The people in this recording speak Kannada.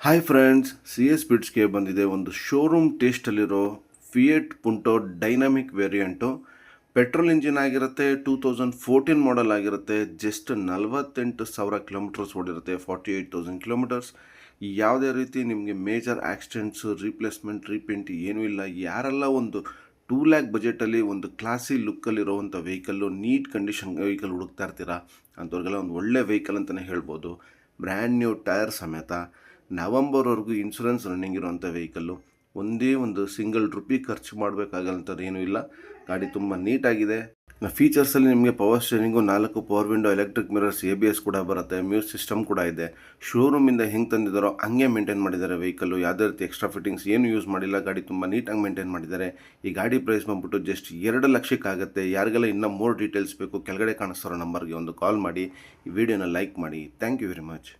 ಹಾಯ್ ಫ್ರೆಂಡ್ಸ್, ಸಿ ಎಸ್ ಬಿಟ್ಸ್ಗೆ ಬಂದಿದೆ ಒಂದು ಶೋರೂಮ್ ಟೇಸ್ಟಲ್ಲಿರೋ Fiat Punto dynamic variant. Petrol engine ಆಗಿರುತ್ತೆ, 2014 ಮಾಡೆಲ್ ಆಗಿರುತ್ತೆ, ಜಸ್ಟ್ 48,000 ಕಿಲೋಮೀಟರ್ಸ್ ಓಡಿರುತ್ತೆ, 48,000 ಕಿಲೋಮೀಟರ್ಸ್. ಯಾವುದೇ ರೀತಿ ನಿಮಗೆ ಮೇಜರ್ ಆಕ್ಸಿಡೆಂಟ್ಸು, ರೀಪ್ಲೇಸ್ಮೆಂಟ್, ರೀಪೇಂಟ್ ಏನೂ ಇಲ್ಲ. ಯಾರೆಲ್ಲ ಒಂದು 2 lakh ಬಜೆಟಲ್ಲಿ ಒಂದು ಕ್ಲಾಸಿ ಲುಕ್ಕಲ್ಲಿರೋವಂಥ ವೆಹಿಕಲ್ಲು, ನೀಟ್ ಕಂಡೀಷನ್ ವೆಹಿಕಲ್ ಹುಡುಕ್ತಾ ಇರ್ತೀರಾ ಅಂಥವ್ರಿಗೆಲ್ಲ ಒಂದು ಒಳ್ಳೆ ವೆಹಿಕಲ್ ಅಂತಲೇ ಹೇಳ್ಬೋದು. ಬ್ರ್ಯಾಂಡ್ ನ್ಯೂ ಟೈರ್ ಸಮೇತ ನವಂಬರ್ವರೆಗೂ ಇನ್ಶೂರೆನ್ಸ್ ರನ್ನಿಂಗ್ ಇರುವಂಥ ವೆಹಿಕಲ್ಲು. ಒಂದೇ ಒಂದು ಸಿಂಗಲ್ ರುಪಿ ಖರ್ಚು ಮಾಡಬೇಕಾಗಂಥದ್ದು ಏನೂ ಇಲ್ಲ. ಗಾಡಿ ತುಂಬ ನೀಟಾಗಿದೆ. ಫೀಚರ್ಸಲ್ಲಿ ನಿಮಗೆ power steering, 4 power window, electric mirrors, ABS ಕೂಡ ಬರುತ್ತೆ, ಮ್ಯೂಸಿಕ್ ಸಿಸ್ಟಮ್ ಕೂಡ ಇದೆ. ಶೋರೂಮಿಂದ ಹೆಂಗೆ ತಂದಿದ್ದಾರೋ ಹಂಗೆ ಮೇಂಟೈನ್ ಮಾಡಿದ್ದಾರೆ ವೆಹಿಕಲ್ಲು. ಯಾವುದೇ ರೀತಿ ಎಕ್ಸ್ಟ್ರಾ ಫಿಟ್ಟಿಂಗ್ಸ್ ಏನು ಯೂಸ್ ಮಾಡಿಲ್ಲ. ಗಾಡಿ ತುಂಬ ನೀಟಾಗಿ ಮೇಂಟೈನ್ ಮಾಡಿದ್ದಾರೆ. ಈ ಗಾಡಿ ಪ್ರೈಸ್ ಬಂದ್ಬಿಟ್ಟು ಜಸ್ಟ್ 2 ಲಕ್ಷಕ್ಕಾಗುತ್ತೆ. ಯಾರಿಗೆಲ್ಲ ಇನ್ನೂ ಮೋರ್ ಡೀಟೇಲ್ಸ್ ಬೇಕು, ಕೆಳಗಡೆ ಕಾಣಿಸ್ತಾರೋ ನಂಬರ್ಗೆ ಒಂದು ಕಾಲ್ ಮಾಡಿ, ಈ ವಿಡಿಯೋನ ಲೈಕ್ ಮಾಡಿ. Thank you very much.